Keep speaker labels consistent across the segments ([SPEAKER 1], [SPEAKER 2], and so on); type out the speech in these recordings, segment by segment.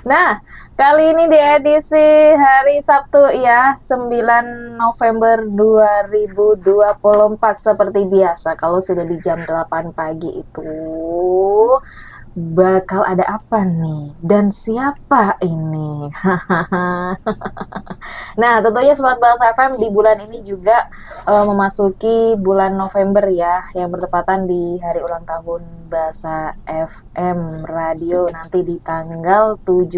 [SPEAKER 1] Nah, kali ini di edisi hari Sabtu ya, 9 November 2024 seperti biasa. Kalau sudah di jam 8 pagi itu bakal ada apa nih? Dan siapa ini? Nah, tentunya Sobat Bahasa FM di bulan ini juga memasuki bulan November ya, yang bertepatan di hari ulang tahun Bahasa FM Radio nanti di tanggal 17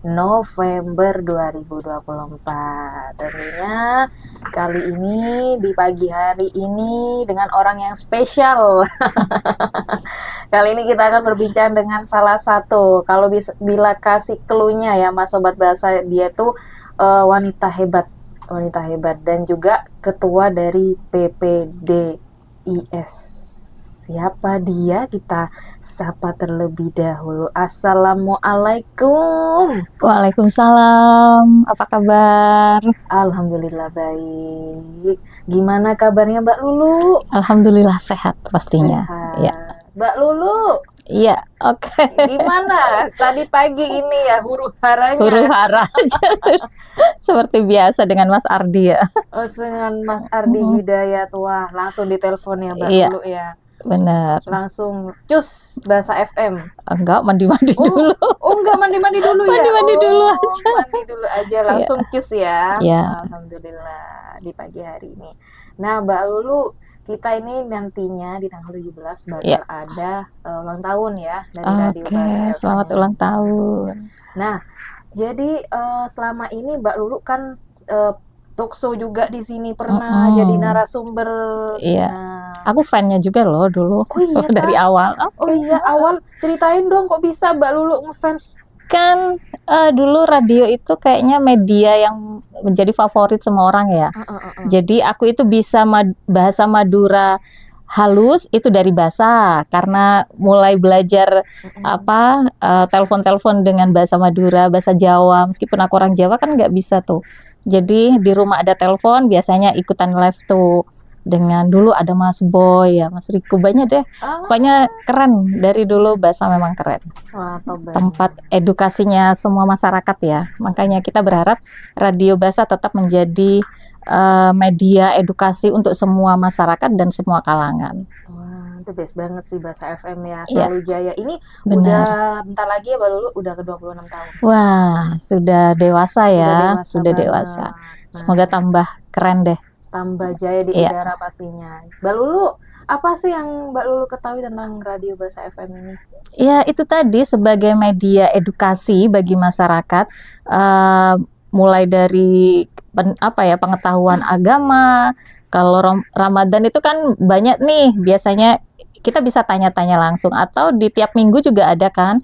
[SPEAKER 1] November 2024. Tentunya kali ini di pagi hari ini dengan orang yang spesial. Kali ini kita akan berbincang dengan salah satu, kalau bila kasih clue-nya ya Mas Sobat Bahasa, dia tuh wanita hebat dan juga ketua dari PPDIS. Siapa dia? Kita sapa terlebih dahulu. Assalamualaikum.
[SPEAKER 2] Waalaikumsalam, apa kabar?
[SPEAKER 1] Alhamdulillah baik. Gimana kabarnya Mbak Lulu?
[SPEAKER 2] Alhamdulillah sehat pastinya.
[SPEAKER 1] Sehat.
[SPEAKER 2] Ya.
[SPEAKER 1] Mbak Lulu,
[SPEAKER 2] Iya, oke.
[SPEAKER 1] gimana tadi pagi ini ya huru-haranya?
[SPEAKER 2] Huru-hara aja. Seperti biasa dengan Mas Ardi ya.
[SPEAKER 1] Oh, dengan Mas Ardi Hidayat. Wah, langsung ditelepon ya Mbak
[SPEAKER 2] Iya,
[SPEAKER 1] Lulu ya.
[SPEAKER 2] benar.
[SPEAKER 1] Langsung cus Bahasa FM.
[SPEAKER 2] Enggak, mandi-mandi dulu.
[SPEAKER 1] Oh enggak mandi-mandi dulu ya.
[SPEAKER 2] Mandi-mandi dulu aja.
[SPEAKER 1] Mandi dulu aja langsung cus ya.
[SPEAKER 2] Iya.
[SPEAKER 1] Alhamdulillah di pagi hari ini. Nah, Mbak Lulu, kita ini nantinya di tanggal 17 bakal
[SPEAKER 2] Iya.
[SPEAKER 1] ada ulang tahun ya dari Radio
[SPEAKER 2] Oke,
[SPEAKER 1] Bahasa FM.
[SPEAKER 2] selamat ulang tahun.
[SPEAKER 1] Nah, jadi selama ini Mbak Lulu kan talkshow juga di sini pernah jadi narasumber.
[SPEAKER 2] Iya.
[SPEAKER 1] Nah,
[SPEAKER 2] Aku fan-nya juga loh dulu.
[SPEAKER 1] Oh iya,
[SPEAKER 2] dari
[SPEAKER 1] Kak?
[SPEAKER 2] awal.
[SPEAKER 1] Oh iya, awal ceritain dong kok bisa Mbak Lulu ngefans.
[SPEAKER 2] Kan dulu radio itu kayaknya media yang menjadi favorit semua orang ya. Jadi aku itu bisa bahasa Madura halus itu dari bahasa, karena mulai belajar telepon-telepon dengan bahasa Madura, bahasa Jawa. Meskipun aku orang Jawa kan nggak bisa tuh. Jadi di rumah ada telepon, biasanya ikutan live tuh. Dengan dulu ada Mas Boy ya, Mas Riko, banyak deh. Pokoknya keren, dari dulu bahasa memang keren.
[SPEAKER 1] Wah,
[SPEAKER 2] Tempat edukasinya semua masyarakat ya. Makanya kita berharap Radio Bahasa tetap menjadi media edukasi untuk semua masyarakat dan semua kalangan.
[SPEAKER 1] Wah, itu best banget sih Bahasa FM ya,
[SPEAKER 2] Iya.
[SPEAKER 1] selalu jaya. Ini
[SPEAKER 2] Benar.
[SPEAKER 1] udah bentar lagi ya Mbak Lulu, udah ke 26 tahun.
[SPEAKER 2] Wah, sudah dewasa ya,
[SPEAKER 1] Sudah
[SPEAKER 2] sudah
[SPEAKER 1] dewasa
[SPEAKER 2] dewasa.
[SPEAKER 1] banget.
[SPEAKER 2] Semoga tambah keren deh.
[SPEAKER 1] Tambah jaya di
[SPEAKER 2] Iya.
[SPEAKER 1] udara pastinya. Mbak Lulu, apa sih yang Mbak Lulu ketahui tentang Radio Bahasa FM ini?
[SPEAKER 2] Ya, itu tadi sebagai media edukasi bagi masyarakat, mulai dari pengetahuan agama. Kalau Ramadan itu kan banyak nih, biasanya kita bisa tanya-tanya langsung, atau di tiap minggu juga ada kan.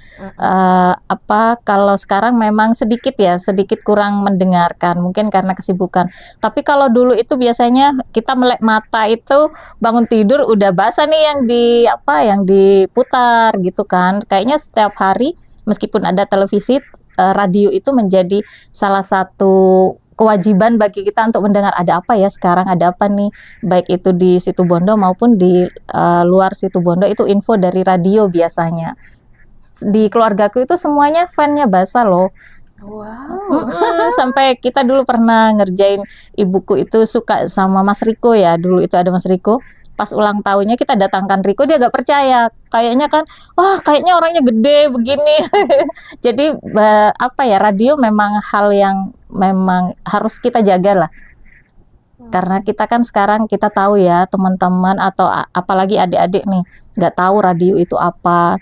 [SPEAKER 2] Kalau sekarang memang sedikit kurang mendengarkan, mungkin karena kesibukan. Tapi kalau dulu itu biasanya kita melek mata itu bangun tidur udah bahasa nih yang diputar gitu kan. Kayaknya setiap hari meskipun ada televisi, radio itu menjadi salah satu kewajiban bagi kita untuk mendengar ada apa ya sekarang, ada apa nih, baik itu di Situbondo maupun di luar Situbondo, itu info dari radio biasanya. Di keluargaku itu semuanya fan-nya bahasa loh.
[SPEAKER 1] Wow.
[SPEAKER 2] Sampai kita dulu pernah ngerjain, ibuku itu suka sama Mas Riko ya, dulu itu ada Mas Riko. Pas ulang tahunnya kita datangkan Riko, dia gak percaya, kayaknya kan, wah kayaknya orangnya gede begini. Jadi radio memang hal yang memang harus kita jaga lah. Karena kita kan sekarang kita tahu ya, teman-teman atau apalagi adik-adik nih nggak tahu radio itu apa.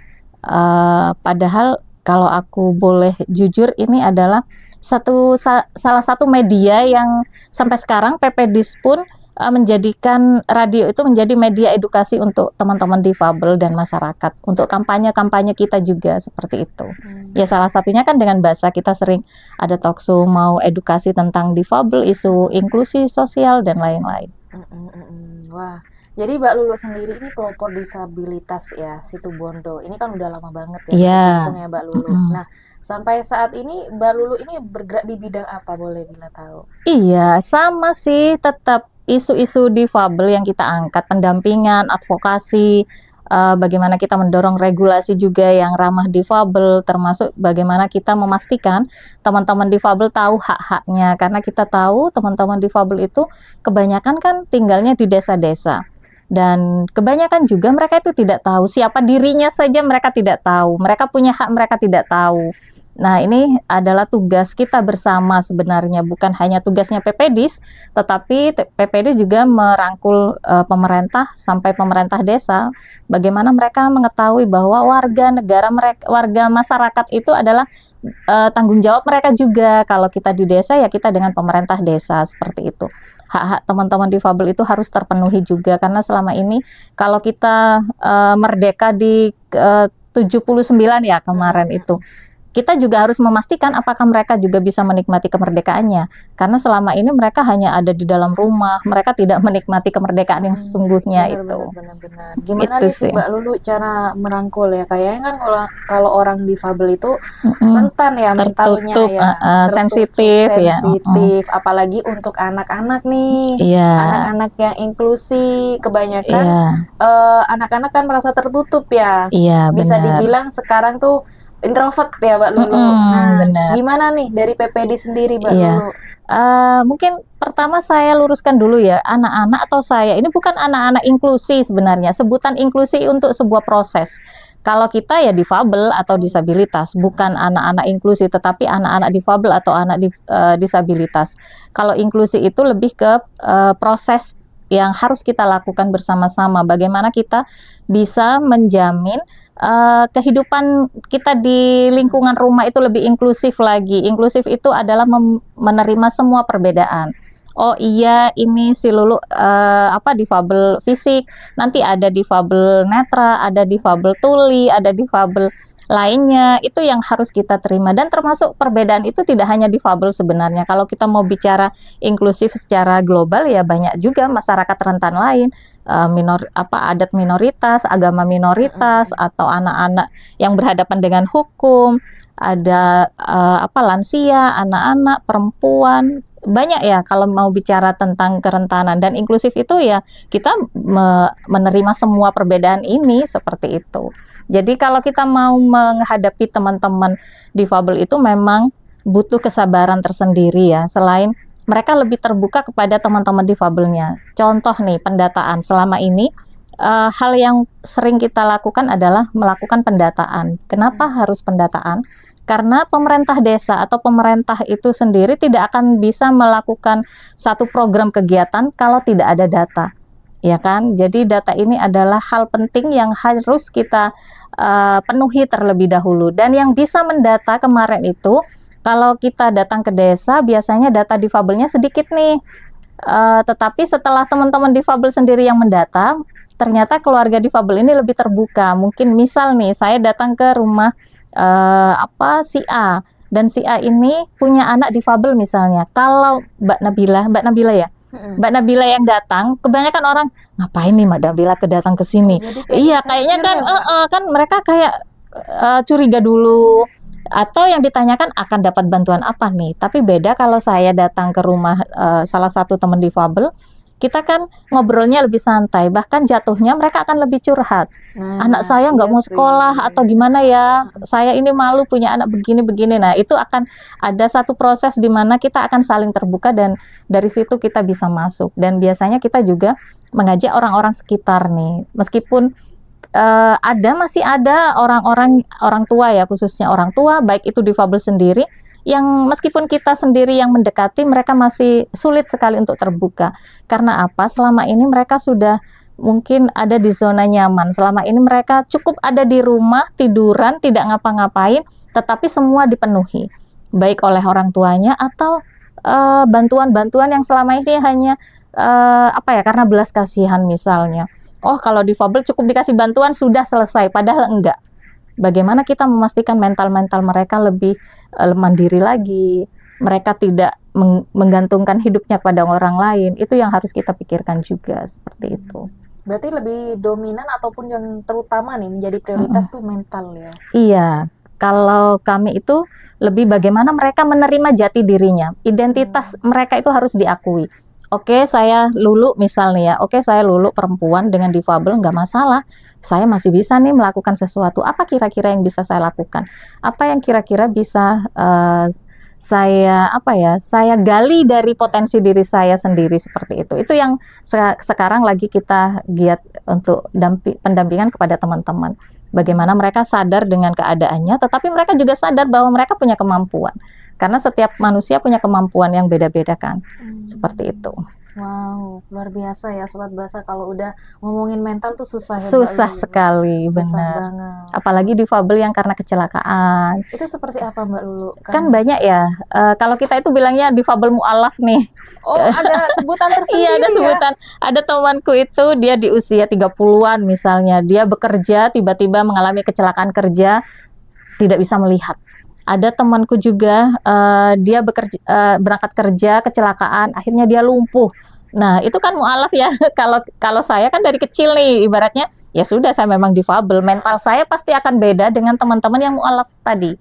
[SPEAKER 2] Padahal kalau aku boleh jujur, ini adalah salah satu media yang sampai sekarang PPDIS pun menjadikan radio itu menjadi media edukasi untuk teman-teman difabel dan masyarakat, untuk kampanye-kampanye kita juga seperti itu. Ya salah satunya kan dengan bahasa, kita sering ada talkshow mau edukasi tentang difabel, isu inklusi sosial dan lain-lain.
[SPEAKER 1] Wah, jadi Mbak Lulu sendiri ini pelopor disabilitas ya, Situbondo. Ini kan udah lama banget ya,
[SPEAKER 2] Iya.
[SPEAKER 1] Mbak Lulu. Nah, sampai saat ini Mbak Lulu ini bergerak di bidang apa, boleh bila tahu?
[SPEAKER 2] Iya, sama sih, tetap isu-isu difabel yang kita angkat, pendampingan, advokasi, bagaimana kita mendorong regulasi juga yang ramah difabel, termasuk bagaimana kita memastikan teman-teman difabel tahu hak-haknya, karena kita tahu teman-teman difabel itu kebanyakan kan tinggalnya di desa-desa. Dan kebanyakan juga mereka itu tidak tahu siapa dirinya saja, mereka tidak tahu, mereka punya hak, mereka tidak tahu. Nah, ini adalah tugas kita bersama sebenarnya, bukan hanya tugasnya PPDIS, tetapi PPDIS juga merangkul pemerintah sampai pemerintah desa, bagaimana mereka mengetahui bahwa warga negara mereka, warga masyarakat itu adalah tanggung jawab mereka juga. Kalau kita di desa ya kita dengan pemerintah desa, seperti itu. Hak-hak teman-teman difabel itu harus terpenuhi juga, karena selama ini kalau kita merdeka di 79 ya kemarin itu, kita juga harus memastikan apakah mereka juga bisa menikmati kemerdekaannya, karena selama ini mereka hanya ada di dalam rumah, mereka tidak menikmati kemerdekaan yang sesungguhnya.
[SPEAKER 1] Benar. Gimana
[SPEAKER 2] Itu
[SPEAKER 1] nih sih
[SPEAKER 2] sih.
[SPEAKER 1] Mbak Lulu cara merangkul ya? Kayaknya kan kalau orang difabel itu rentan ya mentalnya
[SPEAKER 2] Tertutup,
[SPEAKER 1] ya, tertutup,
[SPEAKER 2] sensitif ya.
[SPEAKER 1] sensitif, apalagi untuk anak-anak nih,
[SPEAKER 2] Iya,
[SPEAKER 1] anak-anak yang inklusi, kebanyakan
[SPEAKER 2] iya,
[SPEAKER 1] anak-anak kan merasa tertutup ya,
[SPEAKER 2] iya
[SPEAKER 1] bisa
[SPEAKER 2] benar.
[SPEAKER 1] dibilang sekarang tuh introvert ya Mbak Lulu. Nah,
[SPEAKER 2] Benar.
[SPEAKER 1] gimana nih dari PPD sendiri Mbak
[SPEAKER 2] Iya.
[SPEAKER 1] Lulu?
[SPEAKER 2] Mungkin pertama saya luruskan dulu ya, anak-anak atau saya ini bukan anak-anak inklusi sebenarnya. Sebutan inklusi untuk sebuah proses. Kalau kita ya difabel atau disabilitas, bukan anak-anak inklusi, tetapi anak-anak difabel atau disabilitas. Kalau inklusi itu lebih ke proses yang harus kita lakukan bersama-sama. Bagaimana kita bisa menjamin kehidupan kita di lingkungan rumah itu lebih inklusif lagi. Inklusif itu adalah menerima semua perbedaan. Oh iya, ini si Lulu difabel fisik, nanti ada difabel netra, ada difabel tuli, ada difabel lainnya. Itu yang harus kita terima, dan termasuk perbedaan itu tidak hanya difabel sebenarnya. Kalau kita mau bicara inklusif secara global ya banyak juga masyarakat rentan lain, adat minoritas, agama minoritas, atau anak-anak yang berhadapan dengan hukum, ada lansia, anak-anak, perempuan, banyak ya kalau mau bicara tentang kerentanan. Dan inklusif itu ya kita menerima semua perbedaan ini, seperti itu. Jadi kalau kita mau menghadapi teman-teman difabel itu memang butuh kesabaran tersendiri ya, selain mereka lebih terbuka kepada teman-teman difabelnya. Contoh nih, pendataan. Selama ini hal yang sering kita lakukan adalah melakukan pendataan. Kenapa harus pendataan? Karena pemerintah desa atau pemerintah itu sendiri tidak akan bisa melakukan satu program kegiatan kalau tidak ada data, ya kan? Jadi data ini adalah hal penting yang harus kita penuhi terlebih dahulu. Dan yang bisa mendata kemarin itu, kalau kita datang ke desa, biasanya data difabelnya sedikit nih. Tetapi setelah teman-teman difabel sendiri yang mendata, ternyata keluarga difabel ini lebih terbuka. Mungkin misal nih, saya datang ke rumah si A, dan si A ini punya anak difabel misalnya. Kalau Mbak Nabila ya, Mbak Nabila yang datang, kebanyakan orang ngapain nih Mbak Nabila datang ke sini? Iya, kayaknya kan kan mereka kayak curiga dulu, atau yang ditanyakan akan dapat bantuan apa nih. Tapi beda kalau saya datang ke rumah salah satu teman difabel, kita kan ngobrolnya lebih santai, bahkan jatuhnya mereka akan lebih curhat. Anak saya nggak mau sekolah atau gimana ya, saya ini malu punya anak begini-begini. Nah, itu akan ada satu proses di mana kita akan saling terbuka, dan dari situ kita bisa masuk. Dan biasanya kita juga mengajak orang-orang sekitar nih, meskipun masih ada orang tua ya, khususnya orang tua, baik itu difabel sendiri, yang meskipun kita sendiri yang mendekati, mereka masih sulit sekali untuk terbuka. Karena apa? Selama ini mereka sudah mungkin ada di zona nyaman. Selama ini mereka cukup ada di rumah, tiduran, tidak ngapa-ngapain, tetapi semua dipenuhi, baik oleh orang tuanya atau bantuan-bantuan yang selama ini hanya karena belas kasihan misalnya. Oh, kalau difabel cukup dikasih bantuan sudah selesai, padahal enggak. Bagaimana kita memastikan mental-mental mereka lebih mandiri lagi, mereka tidak menggantungkan hidupnya pada orang lain, itu yang harus kita pikirkan juga, seperti itu.
[SPEAKER 1] Berarti lebih dominan ataupun yang terutama nih menjadi prioritas tuh mental ya?
[SPEAKER 2] Iya, kalau kami itu lebih bagaimana mereka menerima jati dirinya, identitas mereka itu harus diakui. Oke, saya Lulu misalnya ya, oke saya Lulu perempuan dengan difabel, nggak masalah. saya masih bisa nih melakukan sesuatu. Apa kira-kira yang bisa saya lakukan? Apa yang kira-kira bisa saya gali dari potensi diri saya sendiri seperti itu. Itu yang sekarang lagi kita giat untuk pendampingan kepada teman-teman. Bagaimana mereka sadar dengan keadaannya, tetapi mereka juga sadar bahwa mereka punya kemampuan. Karena setiap manusia punya kemampuan yang beda-beda kan. Seperti itu.
[SPEAKER 1] Wow, luar biasa ya Sobat Bahasa, kalau udah ngomongin mental tuh susah ya Mbak
[SPEAKER 2] Susah
[SPEAKER 1] Lulu.
[SPEAKER 2] sekali,
[SPEAKER 1] Susah
[SPEAKER 2] benar.
[SPEAKER 1] banget.
[SPEAKER 2] Apalagi difabel yang karena kecelakaan.
[SPEAKER 1] Itu seperti apa Mbak Lulu?
[SPEAKER 2] Kan banyak ya, kalau kita itu bilangnya difabel mu'alaf nih.
[SPEAKER 1] Oh, ada sebutan tersendiri
[SPEAKER 2] Iya, ada
[SPEAKER 1] ya?
[SPEAKER 2] sebutan. Ada temanku itu, dia di usia 30-an misalnya, dia bekerja, tiba-tiba mengalami kecelakaan kerja, tidak bisa melihat. Ada temanku juga, dia berangkat kerja, kecelakaan, akhirnya dia lumpuh. Nah, itu kan mu'alaf ya. Kalau saya kan dari kecil nih, ibaratnya ya sudah, saya memang difabel. Mental saya pasti akan beda dengan teman-teman yang mu'alaf tadi.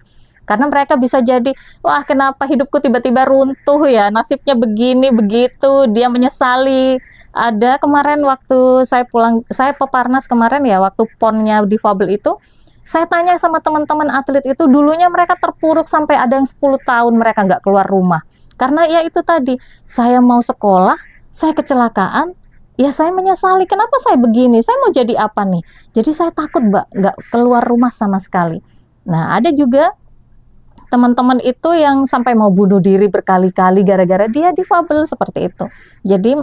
[SPEAKER 2] Karena mereka bisa jadi, wah kenapa hidupku tiba-tiba runtuh ya, nasibnya begini, begitu, dia menyesali. Ada kemarin waktu saya pulang, saya peparnas kemarin ya, waktu ponnya difabel itu, saya tanya sama teman-teman atlet itu, dulunya mereka terpuruk sampai ada yang 10 tahun mereka nggak keluar rumah. Karena ya itu tadi, saya mau sekolah, saya kecelakaan, ya saya menyesali, kenapa saya begini, saya mau jadi apa nih? Jadi saya takut Mbak, nggak keluar rumah sama sekali. Nah, ada juga teman-teman itu yang sampai mau bunuh diri berkali-kali gara-gara dia difabel seperti itu. Jadi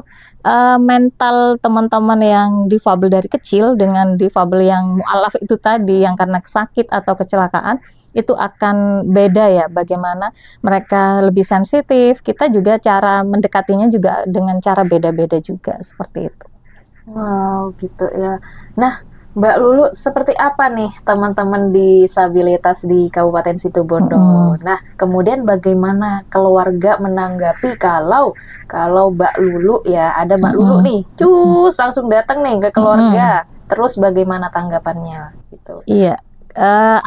[SPEAKER 2] mental teman-teman yang difabel dari kecil dengan difabel yang mu'alaf itu tadi, yang karena sakit atau kecelakaan, itu akan beda ya, bagaimana mereka lebih sensitif. Kita juga cara mendekatinya juga dengan cara beda-beda juga seperti itu.
[SPEAKER 1] Wow, gitu ya. Nah, Mbak Lulu, seperti apa nih teman-teman disabilitas di Kabupaten Situbondo? Nah, kemudian bagaimana keluarga menanggapi kalau Mbak Lulu ya, ada Mbak Lulu nih, cus langsung datang nih ke keluarga. Terus bagaimana tanggapannya gitu?
[SPEAKER 2] Iya,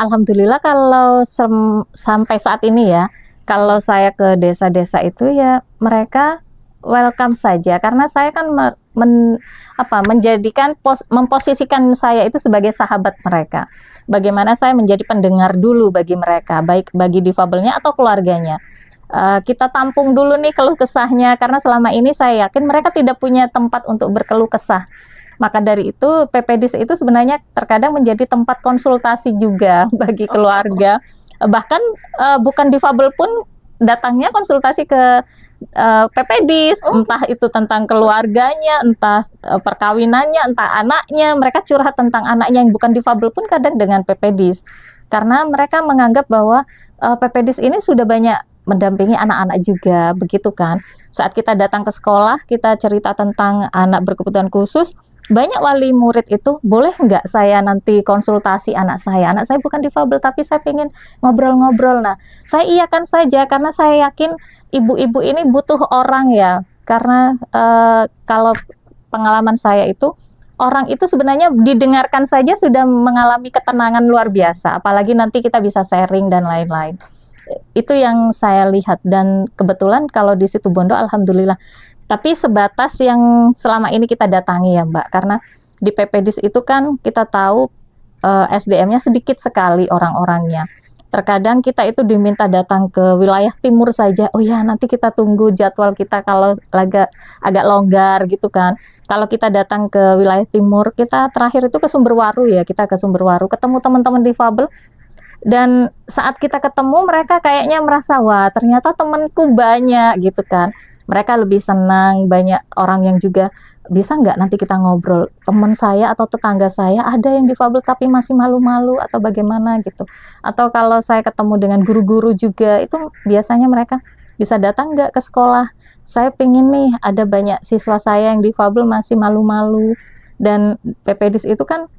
[SPEAKER 2] alhamdulillah kalau sampai saat ini ya, kalau saya ke desa-desa itu ya mereka welcome saja, karena saya kan memposisikan saya itu sebagai sahabat mereka. Bagaimana saya menjadi pendengar dulu bagi mereka, baik bagi difabelnya atau keluarganya. Kita tampung dulu nih keluh kesahnya, karena selama ini saya yakin mereka tidak punya tempat untuk berkeluh kesah. Maka dari itu PPDIS itu sebenarnya terkadang menjadi tempat konsultasi juga bagi keluarga. Bahkan bukan difabel pun datangnya konsultasi ke PPDIS, entah itu tentang keluarganya, entah perkawinannya, entah anaknya. Mereka curhat tentang anaknya yang bukan difabel pun kadang dengan PPDIS. Karena mereka menganggap bahwa PPDIS ini sudah banyak mendampingi anak-anak juga, begitu kan. Saat kita datang ke sekolah, kita cerita tentang anak berkebutuhan khusus, banyak wali murid itu, boleh nggak saya nanti konsultasi anak saya bukan difabel tapi saya pengen ngobrol-ngobrol. Nah, saya iyakan saja, karena saya yakin ibu-ibu ini butuh orang ya, karena kalau pengalaman saya itu, orang itu sebenarnya didengarkan saja sudah mengalami ketenangan luar biasa, apalagi nanti kita bisa sharing dan lain-lain. Itu yang saya lihat, dan kebetulan kalau di Situbondo alhamdulillah. Tapi sebatas yang selama ini kita datangi ya Mbak, karena di PPDIS itu kan kita tahu SDM-nya sedikit sekali orang-orangnya. Terkadang kita itu diminta datang ke wilayah timur saja, oh ya nanti kita tunggu jadwal kita kalau agak longgar gitu kan. Kalau kita datang ke wilayah timur, kita terakhir itu ke Sumberwaru ya, kita ke Sumberwaru, ketemu teman-teman difabel. Dan saat kita ketemu, mereka kayaknya merasa, wah ternyata temanku banyak gitu kan. Mereka lebih senang, banyak orang yang juga, bisa nggak nanti kita ngobrol, teman saya atau tetangga saya ada yang difabel tapi masih malu-malu atau bagaimana gitu. Atau kalau saya ketemu dengan guru-guru juga, itu biasanya mereka bisa datang nggak ke sekolah, saya pengen nih, ada banyak siswa saya yang difabel masih malu-malu. Dan PPDIS itu kan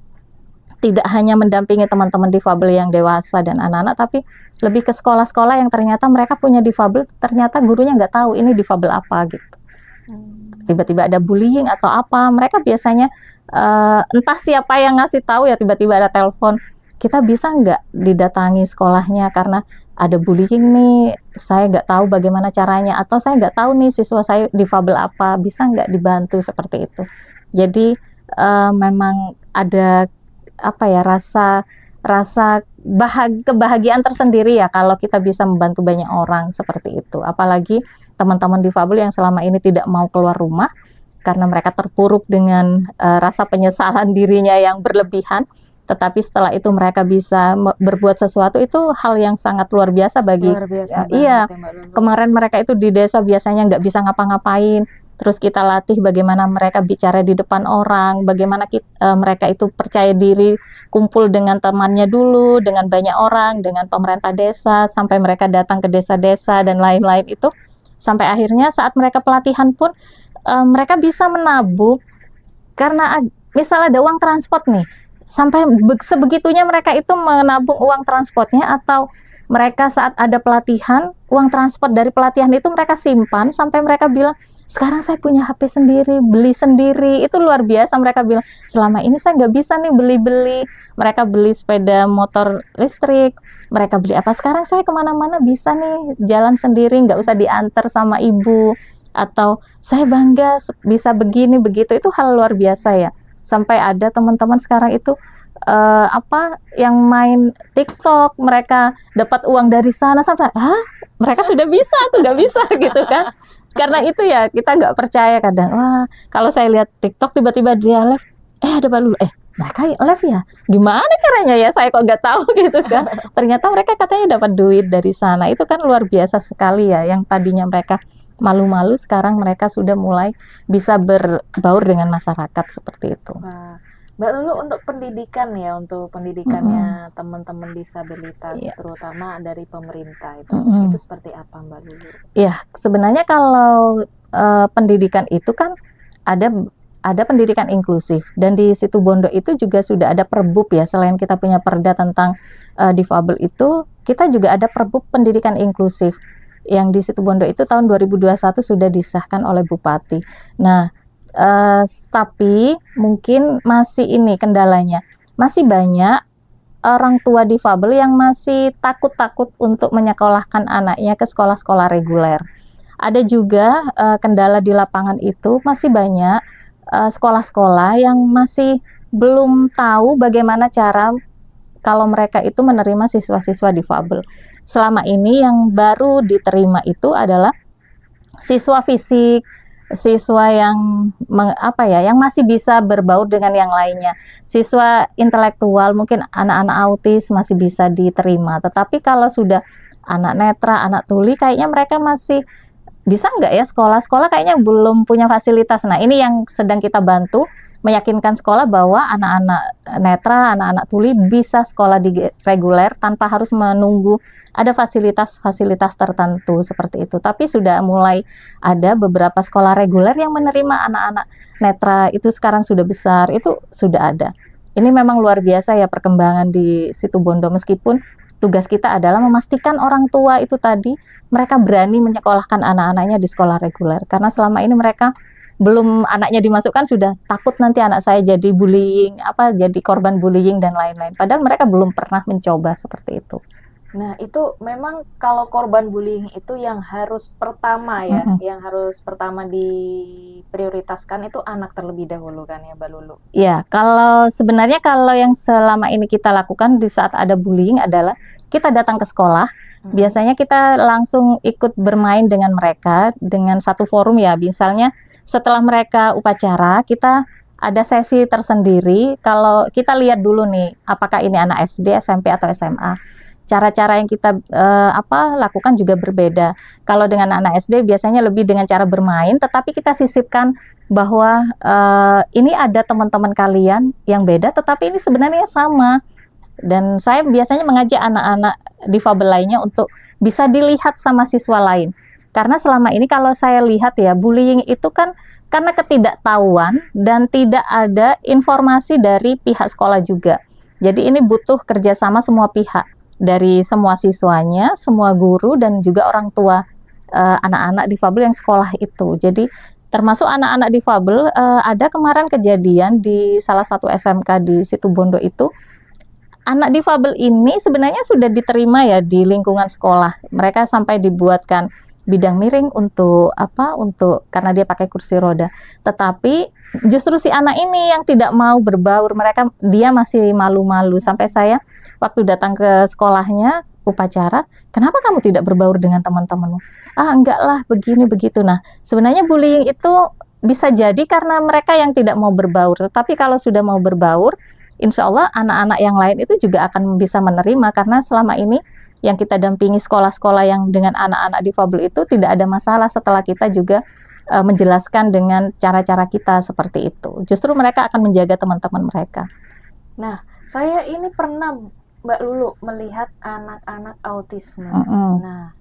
[SPEAKER 2] tidak hanya mendampingi teman-teman difabel yang dewasa dan anak-anak, tapi lebih ke sekolah-sekolah yang ternyata mereka punya difabel, ternyata gurunya nggak tahu ini difabel apa gitu. Tiba-tiba ada bullying atau apa, mereka biasanya entah siapa yang ngasih tahu ya, tiba-tiba ada telepon, kita bisa nggak didatangi sekolahnya karena ada bullying nih, saya nggak tahu bagaimana caranya, atau saya nggak tahu nih siswa saya difabel apa, bisa nggak dibantu, seperti itu. Jadi memang ada apa ya, rasa rasa kebahagiaan tersendiri ya kalau kita bisa membantu banyak orang seperti itu. Apalagi teman-teman difabel yang selama ini tidak mau keluar rumah karena mereka terpuruk dengan rasa penyesalan dirinya yang berlebihan. Tetapi setelah itu mereka bisa berbuat sesuatu, itu hal yang sangat luar biasa bagi
[SPEAKER 1] Luar biasa
[SPEAKER 2] iya.
[SPEAKER 1] banget ya Mbak Lulu.
[SPEAKER 2] Kemarin mereka itu di desa biasanya nggak bisa ngapa-ngapain, terus kita latih bagaimana mereka bicara di depan orang, bagaimana mereka itu percaya diri, kumpul dengan temannya dulu, dengan banyak orang, dengan pemerintah desa, sampai mereka datang ke desa-desa dan lain-lain itu, sampai akhirnya saat mereka pelatihan pun mereka bisa menabung karena misal ada uang transport nih, sampai sebegitunya mereka itu menabung uang transportnya, atau mereka saat ada pelatihan, uang transport dari pelatihan itu mereka simpan sampai mereka bilang, sekarang saya punya HP sendiri, beli sendiri. Itu luar biasa, mereka bilang, selama ini saya nggak bisa nih beli-beli. Mereka beli sepeda motor listrik, mereka beli apa, sekarang saya kemana-mana bisa nih jalan sendiri, nggak usah diantar sama ibu. Atau saya bangga bisa begini begitu, itu hal luar biasa ya. Sampai ada teman-teman sekarang itu yang main TikTok, mereka dapat uang dari sana, sampai mereka sudah bisa, aku nggak bisa gitu kan. Karena itu ya kita nggak percaya kadang, wah kalau saya lihat TikTok tiba-tiba dia live, ada Mbak Lulu, mereka live ya, gimana caranya ya, saya kok nggak tahu gitu kan. Ternyata mereka katanya dapat duit dari sana. Itu kan luar biasa sekali ya, yang tadinya mereka malu-malu sekarang mereka sudah mulai bisa berbaur dengan masyarakat seperti itu.
[SPEAKER 1] Wah, Mbak Lulu, untuk pendidikan ya, untuk pendidikannya teman-teman disabilitas,
[SPEAKER 2] Iya.
[SPEAKER 1] terutama dari pemerintah itu seperti apa Mbak Lulu?
[SPEAKER 2] Ya, sebenarnya kalau pendidikan itu kan ada pendidikan inklusif, dan di Situbondo itu juga sudah ada perbub ya, selain kita punya perda tentang difabel itu, kita juga ada perbub pendidikan inklusif yang di Situbondo itu tahun 2021 sudah disahkan oleh Bupati. Nah, tapi mungkin masih ini kendalanya, masih banyak orang tua difabel yang masih takut-takut untuk menyekolahkan anaknya ke sekolah-sekolah reguler. Ada juga kendala di lapangan itu, masih banyak sekolah-sekolah yang masih belum tahu bagaimana cara kalau mereka itu menerima siswa-siswa difabel. Selama ini yang baru diterima itu adalah siswa fisik, siswa yang yang masih bisa berbaur dengan yang lainnya. Siswa intelektual, mungkin anak-anak autis masih bisa diterima. Tetapi kalau sudah anak netra, anak tuli, kayaknya mereka masih bisa nggak ya sekolah kayaknya belum punya fasilitas. Nah, ini yang sedang kita bantu, meyakinkan sekolah bahwa anak-anak netra, anak-anak tuli bisa sekolah di reguler tanpa harus menunggu ada fasilitas-fasilitas tertentu seperti itu. Tapi sudah mulai ada beberapa sekolah reguler yang menerima anak-anak netra, itu sekarang sudah besar, itu sudah ada. Ini memang luar biasa ya perkembangan di Situbondo, meskipun tugas kita adalah memastikan orang tua itu tadi mereka berani menyekolahkan anak-anaknya di sekolah reguler, karena selama ini mereka belum anaknya dimasukkan sudah takut nanti anak saya jadi bullying, jadi korban bullying dan lain-lain. Padahal mereka belum pernah mencoba seperti itu.
[SPEAKER 1] Nah, itu memang kalau korban bullying itu yang harus pertama ya, yang harus pertama diprioritaskan itu anak terlebih dahulu kan ya Mbak Lulu?
[SPEAKER 2] Ya, sebenarnya kalau yang selama ini kita lakukan di saat ada bullying adalah kita datang ke sekolah. Biasanya kita langsung ikut bermain dengan mereka dengan satu forum ya, misalnya setelah mereka upacara, kita ada sesi tersendiri. Kalau kita lihat dulu nih, apakah ini anak SD, SMP, atau SMA. Cara-cara yang kita lakukan juga berbeda. Kalau dengan anak SD biasanya lebih dengan cara bermain, tetapi kita sisipkan bahwa ini ada teman-teman kalian yang beda, tetapi ini sebenarnya sama. Dan saya biasanya mengajak anak-anak difabel lainnya untuk bisa dilihat sama siswa lain. Karena selama ini kalau saya lihat ya, bullying itu kan karena ketidaktahuan dan tidak ada informasi dari pihak sekolah juga. Jadi ini butuh kerjasama semua pihak, dari semua siswanya, semua guru, dan juga orang tua anak-anak difabel yang sekolah itu. Jadi termasuk anak-anak difabel, ada kemarin kejadian di salah satu SMK di Situbondo itu, anak difabel ini sebenarnya sudah diterima ya di lingkungan sekolah. Mereka sampai dibuatkan bidang miring untuk apa? Untuk karena dia pakai kursi roda. Tetapi justru si anak ini yang tidak mau berbaur, dia masih malu-malu sampai saya waktu datang ke sekolahnya upacara, "Kenapa kamu tidak berbaur dengan teman-temanmu?" "Ah, enggak lah, begini begitu." Nah, sebenarnya bullying itu bisa jadi karena mereka yang tidak mau berbaur, tetapi kalau sudah mau berbaur, insya Allah anak-anak yang lain itu juga akan bisa menerima, karena selama ini yang kita dampingi sekolah-sekolah yang dengan anak-anak difabel itu tidak ada masalah setelah kita juga menjelaskan dengan cara-cara kita seperti itu. Justru mereka akan menjaga teman-teman mereka.
[SPEAKER 1] Nah, saya ini pernah Mbak Lulu melihat anak-anak autisme. Nah,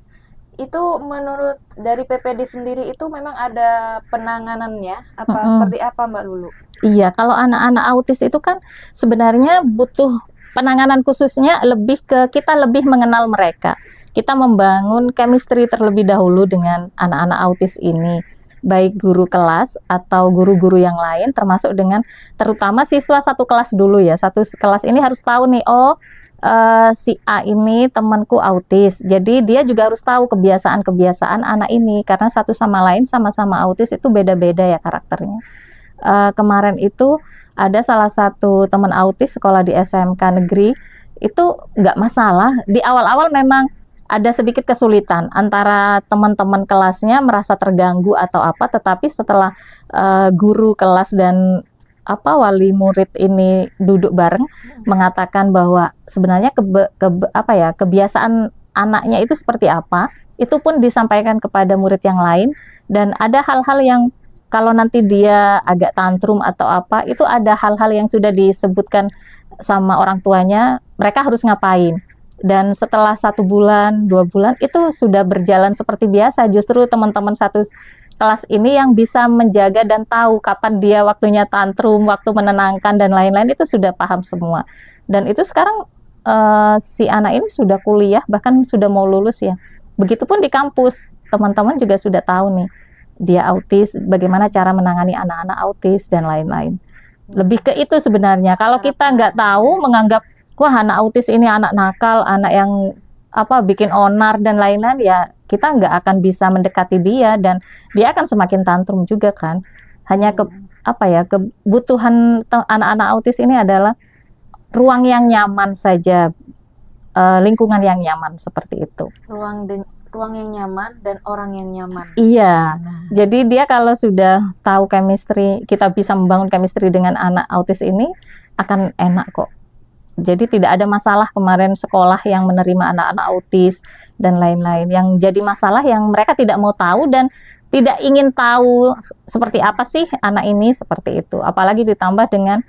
[SPEAKER 1] itu menurut dari PPD sendiri itu memang ada penanganannya apa seperti apa Mbak Lulu?
[SPEAKER 2] Iya, kalau anak-anak autis itu kan sebenarnya butuh penanganan khususnya lebih ke kita lebih mengenal mereka. Kita membangun chemistry terlebih dahulu dengan anak-anak autis ini, baik guru kelas atau guru-guru yang lain, termasuk dengan terutama siswa satu kelas dulu ya. Satu kelas ini harus tahu nih, oh si A ini temanku autis, jadi dia juga harus tahu kebiasaan-kebiasaan anak ini, karena satu sama lain sama-sama autis itu beda-beda ya karakternya. Kemarin itu ada salah satu teman autis sekolah di SMK negeri, itu nggak masalah, di awal-awal memang ada sedikit kesulitan antara teman-teman kelasnya merasa terganggu atau apa, tetapi setelah guru kelas dan wali murid ini duduk bareng mengatakan bahwa sebenarnya kebiasaan anaknya itu seperti apa, itu pun disampaikan kepada murid yang lain, dan ada hal-hal yang kalau nanti dia agak tantrum atau apa, itu ada hal-hal yang sudah disebutkan sama orang tuanya, mereka harus ngapain. Dan setelah 1 bulan, 2 bulan, itu sudah berjalan seperti biasa. Justru teman-teman satu kelas ini yang bisa menjaga dan tahu kapan dia waktunya tantrum, waktu menenangkan, dan lain-lain, itu sudah paham semua. Dan itu sekarang si anak ini sudah kuliah, bahkan sudah mau lulus ya. Begitupun di kampus, teman-teman juga sudah tahu nih, dia autis, bagaimana cara menangani anak-anak autis dan lain-lain. Lebih ke itu sebenarnya. Kalau kita nggak tahu, menganggap wah anak autis ini anak nakal, anak yang bikin onar dan lain-lain, ya kita nggak akan bisa mendekati dia dan dia akan semakin tantrum juga kan. Hanya kebutuhan anak-anak autis ini adalah ruang yang nyaman saja, lingkungan yang nyaman seperti itu.
[SPEAKER 1] Ruang yang nyaman dan orang yang nyaman.
[SPEAKER 2] Iya, jadi dia kalau sudah tahu chemistry, kita bisa membangun chemistry dengan anak autis ini, akan enak kok. Jadi tidak ada masalah kemarin sekolah yang menerima anak-anak autis dan lain-lain. Yang jadi masalah yang mereka tidak mau tahu dan tidak ingin tahu seperti apa sih anak ini, seperti itu. Apalagi ditambah dengan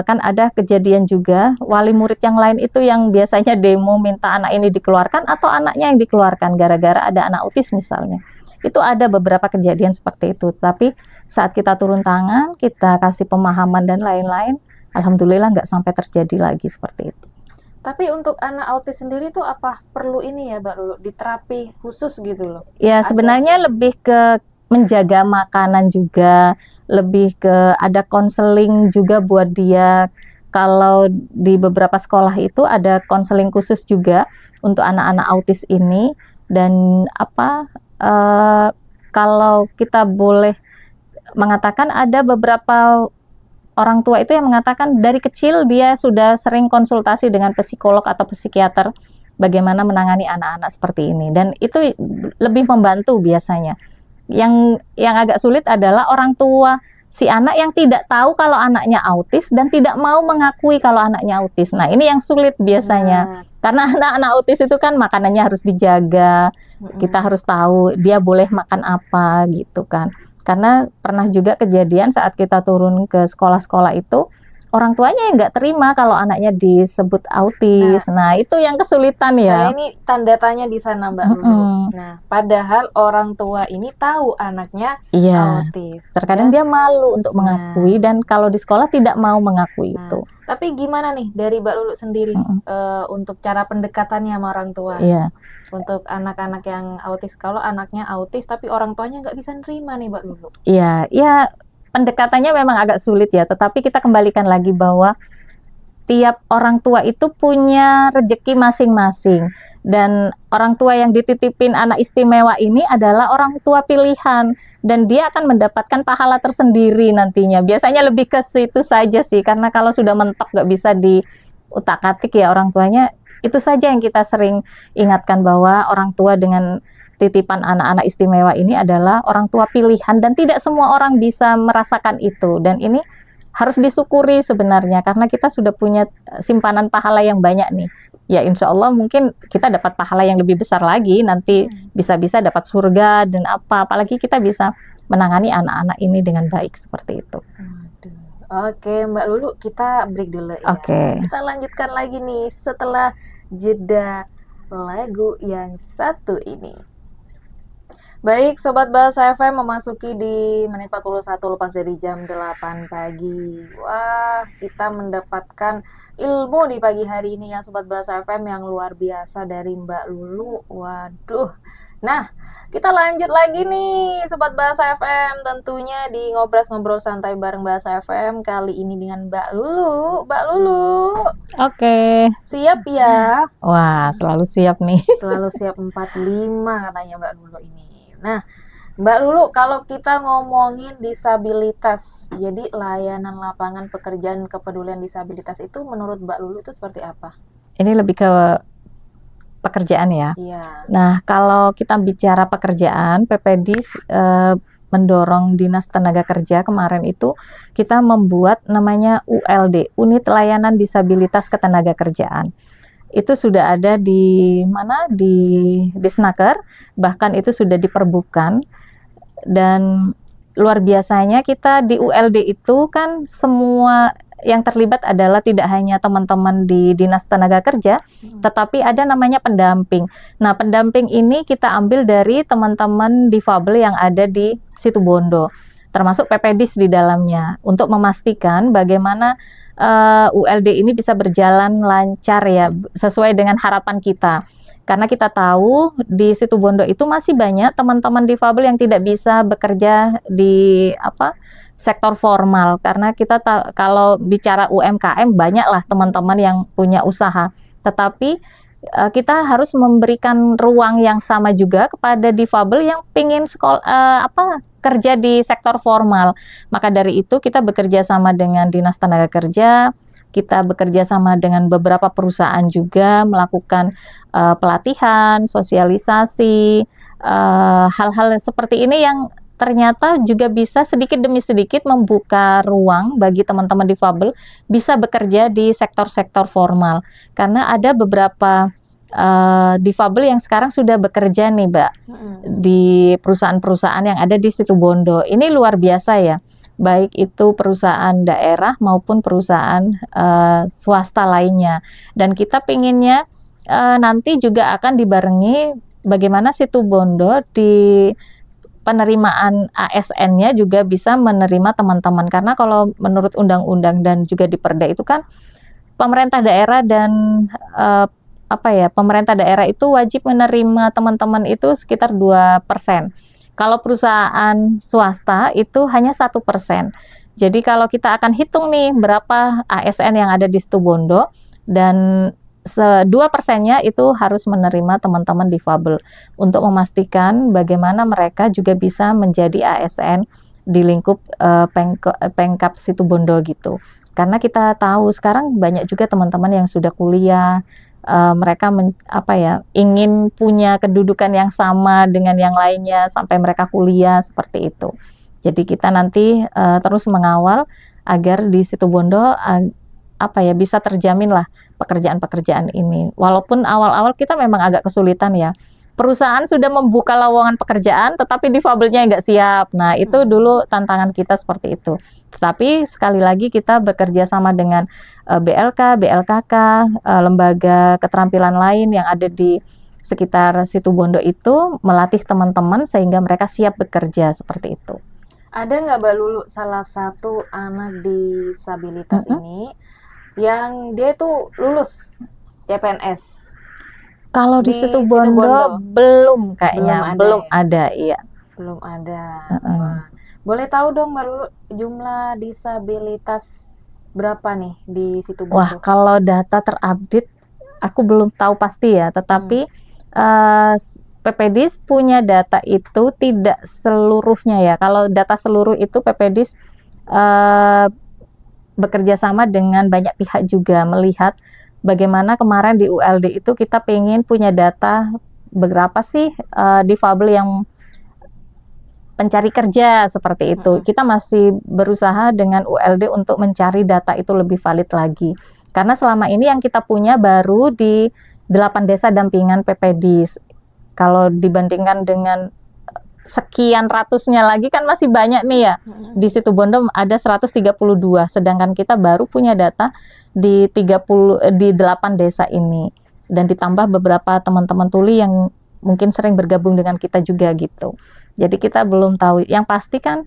[SPEAKER 2] kan ada kejadian juga wali murid yang lain itu yang biasanya demo minta anak ini dikeluarkan atau anaknya yang dikeluarkan gara-gara ada anak autis misalnya. Itu ada beberapa kejadian seperti itu. Tapi saat kita turun tangan, kita kasih pemahaman dan lain-lain, alhamdulillah nggak sampai terjadi lagi seperti itu.
[SPEAKER 1] Tapi untuk anak autis sendiri tuh apa perlu ini ya Mbak Lulu, diterapi khusus gitu loh?
[SPEAKER 2] Ya sebenarnya lebih ke menjaga makanan juga, lebih ke ada konseling juga buat dia. Kalau di beberapa sekolah itu ada konseling khusus juga untuk anak-anak autis ini. Dan kalau kita boleh mengatakan, ada beberapa orang tua itu yang mengatakan dari kecil dia sudah sering konsultasi dengan psikolog atau psikiater bagaimana menangani anak-anak seperti ini, dan itu lebih membantu biasanya. Yang agak sulit adalah orang tua si anak yang tidak tahu kalau anaknya autis dan tidak mau mengakui kalau anaknya autis. Nah, ini yang sulit biasanya. Karena anak-anak autis itu kan makanannya harus dijaga. Kita harus tahu dia boleh makan apa gitu kan. Karena pernah juga kejadian saat kita turun ke sekolah-sekolah itu, orang tuanya yang nggak terima kalau anaknya disebut autis. Nah, itu yang kesulitan ya.
[SPEAKER 1] Saya ini tanda tanya di sana Mbak Lulu. Nah, padahal orang tua ini tahu anaknya autis.
[SPEAKER 2] Terkadang dia malu untuk mengakui, dan kalau di sekolah tidak mau mengakui itu.
[SPEAKER 1] Tapi gimana nih dari Mbak Lulu sendiri untuk cara pendekatannya sama orang tua? Untuk anak-anak yang autis, kalau anaknya autis tapi orang tuanya nggak bisa nerima nih Mbak Lulu.
[SPEAKER 2] Iya, pendekatannya memang agak sulit ya, tetapi kita kembalikan lagi bahwa tiap orang tua itu punya rezeki masing-masing, dan orang tua yang dititipin anak istimewa ini adalah orang tua pilihan, dan dia akan mendapatkan pahala tersendiri nantinya. Biasanya lebih ke situ saja sih, karena kalau sudah mentok nggak bisa diutak-atik ya orang tuanya. Itu saja yang kita sering ingatkan, bahwa orang tua dengan titipan anak-anak istimewa ini adalah orang tua pilihan, dan tidak semua orang bisa merasakan itu, dan ini harus disyukuri sebenarnya, karena kita sudah punya simpanan pahala yang banyak nih. Ya insya Allah mungkin kita dapat pahala yang lebih besar lagi, nanti bisa-bisa dapat surga dan apalagi kita bisa menangani anak-anak ini dengan baik seperti itu.
[SPEAKER 1] Oke Mbak Lulu, kita break dulu ya.
[SPEAKER 2] Oke.
[SPEAKER 1] Kita lanjutkan lagi nih setelah jeda lagu yang satu ini. Baik, Sobat Bahasa FM, memasuki di menit 41 lepas dari jam 8 pagi. Wah, kita mendapatkan ilmu di pagi hari ini ya Sobat Bahasa FM yang luar biasa dari Mbak Lulu. Waduh. Nah, kita lanjut lagi nih Sobat Bahasa FM, tentunya di ngobrol santai bareng Bahasa FM kali ini dengan Mbak Lulu. Mbak Lulu,
[SPEAKER 2] Oke.
[SPEAKER 1] siap ya?
[SPEAKER 2] Wah, selalu siap nih.
[SPEAKER 1] Selalu siap 45 katanya Mbak Lulu ini. Nah, Mbak Lulu, kalau kita ngomongin disabilitas, jadi layanan lapangan pekerjaan kepedulian disabilitas itu menurut Mbak Lulu itu seperti apa?
[SPEAKER 2] Ini lebih ke pekerjaan ya.
[SPEAKER 1] Iya.
[SPEAKER 2] Nah, kalau kita bicara pekerjaan, PPDIS mendorong Dinas Tenaga Kerja kemarin itu kita membuat namanya ULD, Unit Layanan Disabilitas Ketenagakerjaan. Itu sudah ada di mana, di Disnaker, bahkan itu sudah diperbukan, dan luar biasanya kita di ULD itu kan semua yang terlibat adalah tidak hanya teman-teman di Dinas Tenaga Kerja, tetapi ada namanya pendamping. Nah, pendamping ini kita ambil dari teman-teman difabel yang ada di Situbondo, termasuk PPDIS di dalamnya, untuk memastikan bagaimana ULD ini bisa berjalan lancar ya, sesuai dengan harapan kita. Karena kita tahu di Situbondo itu masih banyak teman-teman difabel yang tidak bisa bekerja di sektor formal, karena kita kalau bicara UMKM banyaklah teman-teman yang punya usaha, tetapi kita harus memberikan ruang yang sama juga kepada difabel yang ingin kerja di sektor formal. Maka dari itu kita bekerja sama dengan Dinas Tenaga Kerja, kita bekerja sama dengan beberapa perusahaan juga melakukan pelatihan, sosialisasi, hal-hal seperti ini yang ternyata juga bisa sedikit demi sedikit membuka ruang bagi teman-teman difabel bisa bekerja di sektor-sektor formal. Karena ada beberapa difabel yang sekarang sudah bekerja nih Mbak, di perusahaan-perusahaan yang ada di Situbondo. Ini luar biasa ya, baik itu perusahaan daerah maupun perusahaan swasta lainnya. Dan kita pinginnya nanti juga akan dibarengi bagaimana Situbondo di penerimaan ASN-nya juga bisa menerima teman-teman, karena kalau menurut undang-undang dan juga di Perda itu kan pemerintah daerah dan pemerintah daerah itu wajib menerima teman-teman itu sekitar 2%. Kalau perusahaan swasta itu hanya 1%. Jadi kalau kita akan hitung nih berapa ASN yang ada di Situbondo, dan 2%-nya itu harus menerima teman-teman difabel untuk memastikan bagaimana mereka juga bisa menjadi ASN di lingkup Pemkab Situbondo gitu. Karena kita tahu sekarang banyak juga teman-teman yang sudah kuliah, mereka ingin punya kedudukan yang sama dengan yang lainnya sampai mereka kuliah seperti itu. Jadi kita nanti terus mengawal agar di Situbondo bisa terjamin lah pekerjaan-pekerjaan ini. Walaupun awal-awal kita memang agak kesulitan ya. Perusahaan sudah membuka lowongan pekerjaan, tetapi difabelnya nggak siap. Nah, itu dulu tantangan kita seperti itu. Tetapi sekali lagi kita bekerja sama dengan BLK, BLKK, lembaga keterampilan lain yang ada di sekitar Situbondo itu, melatih teman-teman sehingga mereka siap bekerja seperti itu.
[SPEAKER 1] Ada nggak Mbak Lulu salah satu anak disabilitas ini yang dia tuh lulus CPNS?
[SPEAKER 2] Kalau di Situbondo belum kayaknya, belum ada, iya.
[SPEAKER 1] Belum ada. Boleh tahu dong Mbak Lulu jumlah disabilitas berapa nih di situ
[SPEAKER 2] Wah,
[SPEAKER 1] Bondo?
[SPEAKER 2] kalau data terupdate aku belum tahu pasti ya, tetapi PPDIS punya data itu tidak seluruhnya ya. Kalau data seluruh itu PPDIS eh, bekerja sama dengan banyak pihak juga melihat bagaimana kemarin di ULD itu kita pengen punya data berapa sih difabel yang pencari kerja seperti itu. Kita masih berusaha dengan ULD untuk mencari data itu lebih valid lagi. Karena selama ini yang kita punya baru di 8 desa dampingan PPDIS. Kalau dibandingkan dengan sekian ratusnya lagi kan masih banyak nih ya. Di situ Bondo ada 132, sedangkan kita baru punya data di 8 desa ini. Dan ditambah beberapa teman-teman tuli yang mungkin sering bergabung dengan kita juga gitu. Jadi kita belum tahu. Yang pasti kan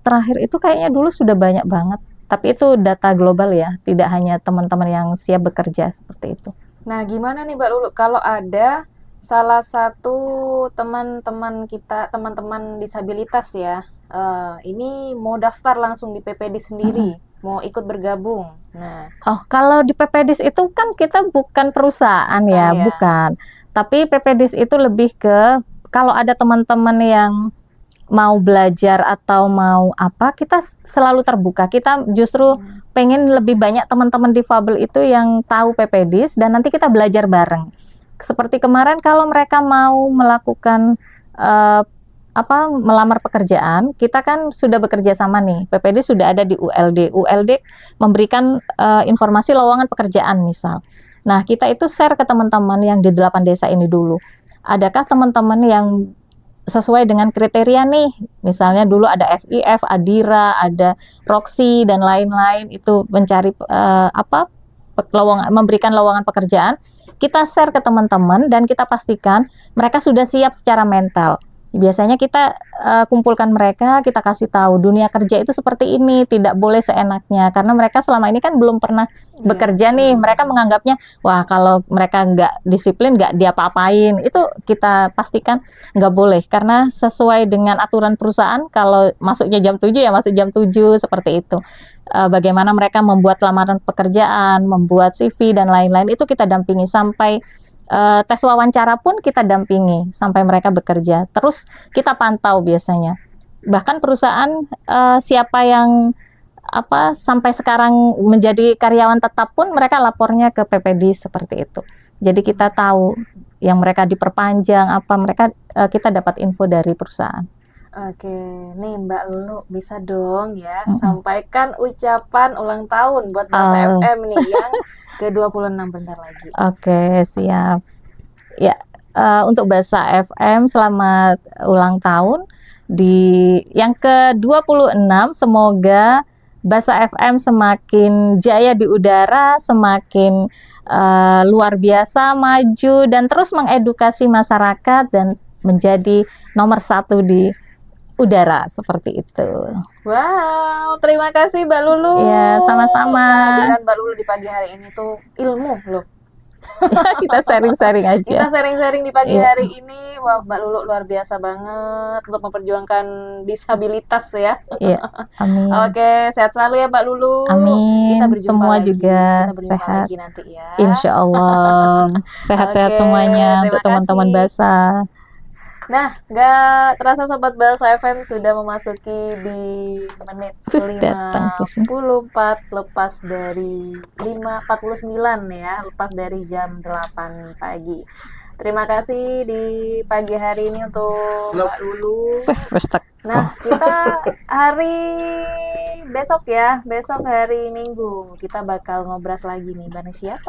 [SPEAKER 2] terakhir itu kayaknya dulu sudah banyak banget. Tapi itu data global ya, tidak hanya teman-teman yang siap bekerja seperti itu.
[SPEAKER 1] Nah, gimana nih Mbak Lulu kalau ada salah satu teman-teman kita, teman-teman disabilitas ya, ini mau daftar langsung di PPD sendiri, mau ikut bergabung. Nah,
[SPEAKER 2] Oh, kalau di PPDIS itu kan kita bukan perusahaan ya,
[SPEAKER 1] ya.
[SPEAKER 2] bukan. Tapi PPDIS itu lebih ke kalau ada teman-teman yang mau belajar atau mau apa, kita selalu terbuka. Kita justru pengen lebih banyak teman-teman difabel itu yang tahu PPDIS dan nanti kita belajar bareng. Seperti kemarin kalau mereka mau melakukan melamar pekerjaan, kita kan sudah bekerja sama nih. PPDIS sudah ada di ULD. ULD memberikan informasi lowongan pekerjaan misal. Nah, kita itu share ke teman-teman yang di 8 desa ini dulu. Adakah teman-teman yang sesuai dengan kriteria nih? Misalnya dulu ada FIF, Adira, ada Roxy dan lain-lain itu mencari memberikan lowongan pekerjaan. Kita share ke teman-teman dan kita pastikan mereka sudah siap secara mental. Biasanya kita kumpulkan mereka, kita kasih tahu dunia kerja itu seperti ini, tidak boleh seenaknya. Karena mereka selama ini kan belum pernah bekerja nih, mereka menganggapnya, wah kalau mereka nggak disiplin, nggak diapa-apain. Itu kita pastikan nggak boleh, karena sesuai dengan aturan perusahaan, kalau masuknya jam 7 ya masuk jam 7, seperti itu. Bagaimana mereka membuat lamaran pekerjaan, membuat CV, dan lain-lain, itu kita dampingi sampai tes wawancara pun kita dampingi sampai mereka bekerja. Terus kita pantau biasanya. Bahkan perusahaan siapa yang sampai sekarang menjadi karyawan tetap pun mereka lapornya ke PPD seperti itu. Jadi kita tahu yang mereka diperpanjang mereka kita dapat info dari perusahaan.
[SPEAKER 1] Oke, nih Mbak Lulu bisa dong ya sampaikan ucapan ulang tahun buat Bahasa FM nih yang ke-26 bentar lagi.
[SPEAKER 2] Oke, siap. Ya, untuk Bahasa FM selamat ulang tahun di yang ke-26. Semoga Bahasa FM semakin jaya di udara, semakin luar biasa, maju, dan terus mengedukasi masyarakat dan menjadi nomor 1 di udara seperti itu.
[SPEAKER 1] Wow, terima kasih Mbak Lulu.
[SPEAKER 2] Ya, sama-sama.
[SPEAKER 1] Kehadiran Mbak Lulu di pagi hari ini tuh ilmu loh.
[SPEAKER 2] Kita sharing-sharing aja.
[SPEAKER 1] Kita sharing-sharing di pagi hari ini. Wah, Mbak Lulu luar biasa banget untuk memperjuangkan disabilitas ya.
[SPEAKER 2] Iya, amin.
[SPEAKER 1] Oke, sehat selalu ya Mbak Lulu.
[SPEAKER 2] Amin.
[SPEAKER 1] Kita berjumpa
[SPEAKER 2] Semua
[SPEAKER 1] lagi.
[SPEAKER 2] juga
[SPEAKER 1] Kita berjumpa
[SPEAKER 2] sehat.
[SPEAKER 1] lagi nanti ya.
[SPEAKER 2] Insya Allah. Sehat-sehat semuanya untuk teman-teman Bahasa.
[SPEAKER 1] Nah, nggak terasa Sobat Bahasa FM sudah memasuki di menit 54 lepas dari 5.49 ya, lepas dari jam 8 pagi. Terima kasih di pagi hari ini untuk Mbak Lulu. Nah, kita hari besok ya, besok hari Minggu kita bakal ngobras lagi nih bareng siapa?